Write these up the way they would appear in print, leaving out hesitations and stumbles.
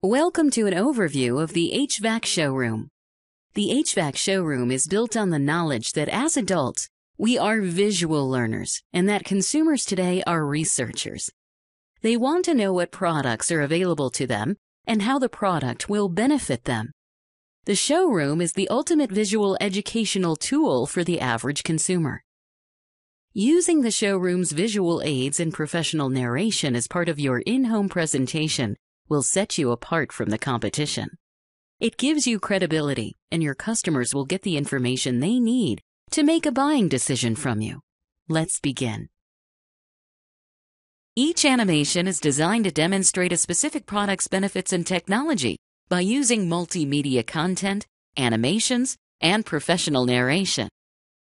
Welcome to an overview of the HVAC Showroom. The HVAC Showroom is built on the knowledge that as adults, we are visual learners and that consumers today are researchers. They want to know what products are available to them and how the product will benefit them. The showroom is the ultimate visual educational tool for the average consumer. Using the showroom's visual aids and professional narration as part of your in-home presentation will set you apart from the competition. It gives you credibility, and your customers will get the information they need to make a buying decision from you. Let's begin. Each animation is designed to demonstrate a specific product's benefits and technology by using multimedia content, animations, and professional narration.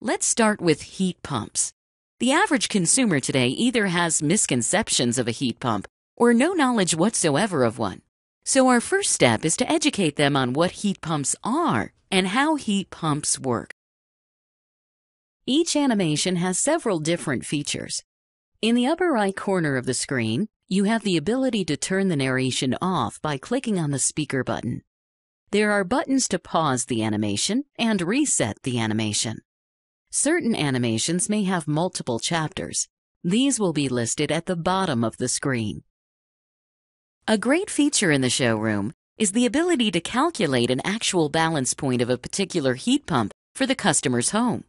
Let's start with heat pumps. The average consumer today either has misconceptions of a heat pump or no knowledge whatsoever of one. So our first step is to educate them on what heat pumps are and how heat pumps work. Each animation has several different features. In the upper right corner of the screen, you have the ability to turn the narration off by clicking on the speaker button. There are buttons to pause the animation and reset the animation. Certain animations may have multiple chapters. These will be listed at the bottom of the screen. A great feature in the showroom is the ability to calculate an actual balance point of a particular heat pump for the customer's home.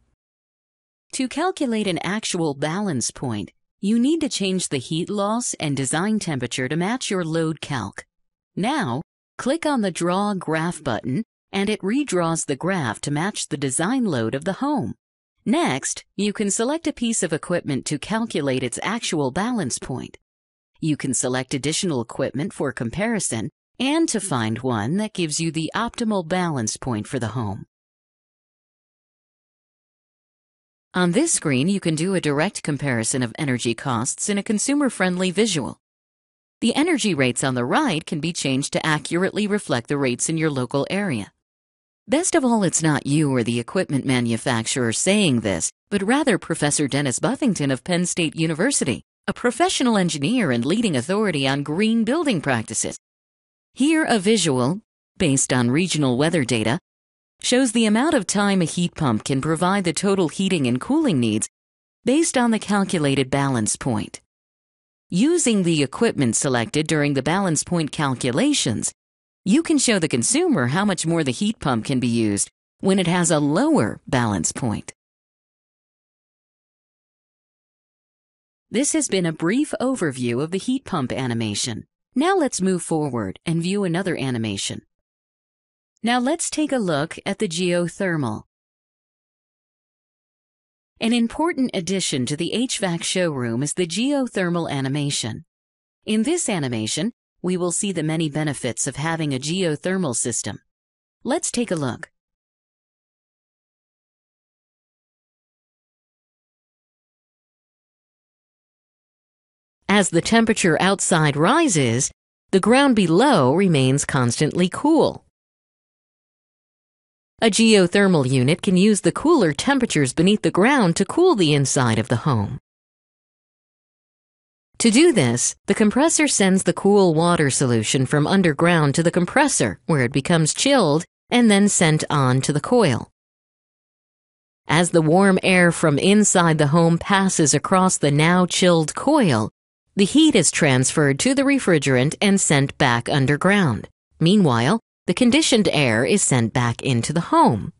To calculate an actual balance point, you need to change the heat loss and design temperature to match your load calc. Now, click on the Draw Graph button and it redraws the graph to match the design load of the home. Next, you can select a piece of equipment to calculate its actual balance point. You can select additional equipment for comparison and to find one that gives you the optimal balance point for the home. On this screen, you can do a direct comparison of energy costs in a consumer-friendly visual. The energy rates on the right can be changed to accurately reflect the rates in your local area. Best of all, it's not you or the equipment manufacturer saying this, but rather Professor Dennis Buffington of Penn State University, a professional engineer and leading authority on green building practices. Here, a visual, based on regional weather data, shows the amount of time a heat pump can provide the total heating and cooling needs based on the calculated balance point. Using the equipment selected during the balance point calculations, you can show the consumer how much more the heat pump can be used when it has a lower balance point. This has been a brief overview of the heat pump animation. Now let's move forward and view another animation. Now let's take a look at the geothermal. An important addition to the HVAC showroom is the geothermal animation. In this animation, we will see the many benefits of having a geothermal system. Let's take a look. As the temperature outside rises, the ground below remains constantly cool. A geothermal unit can use the cooler temperatures beneath the ground to cool the inside of the home. To do this, the compressor sends the cool water solution from underground to the compressor, where it becomes chilled and then sent on to the coil. As the warm air from inside the home passes across the now chilled coil, the heat is transferred to the refrigerant and sent back underground. Meanwhile, the conditioned air is sent back into the home.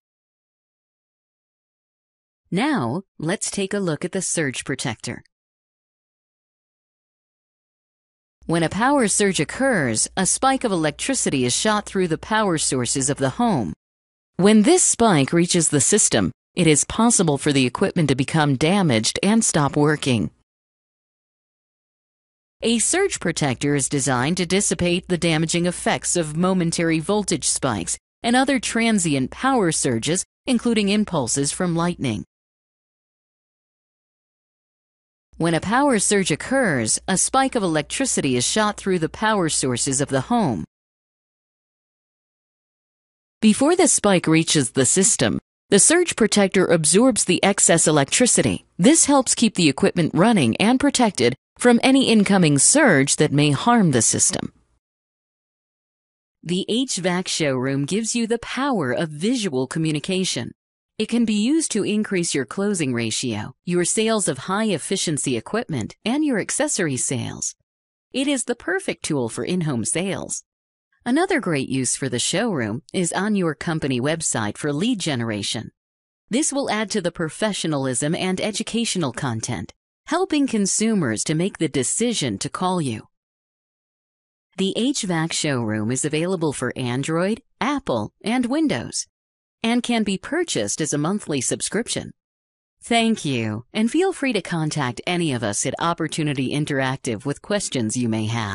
Now, let's take a look at the surge protector. When a power surge occurs, a spike of electricity is shot through the power sources of the home. When this spike reaches the system, it is possible for the equipment to become damaged and stop working. A surge protector is designed to dissipate the damaging effects of momentary voltage spikes and other transient power surges, including impulses from lightning. When a power surge occurs, a spike of electricity is shot through the power sources of the home. Before the spike reaches the system, the surge protector absorbs the excess electricity. This helps keep the equipment running and protected from any incoming surge that may harm the system. The HVAC Showroom gives you the power of visual communication. It can be used to increase your closing ratio, your sales of high-efficiency equipment, and your accessory sales. It is the perfect tool for in-home sales. Another great use for the showroom is on your company website for lead generation. This will add to the professionalism and educational content, helping consumers to make the decision to call you. The HVAC Showroom is available for Android, Apple, and Windows, and can be purchased as a monthly subscription. Thank you, and feel free to contact any of us at Opportunity Interactive with questions you may have.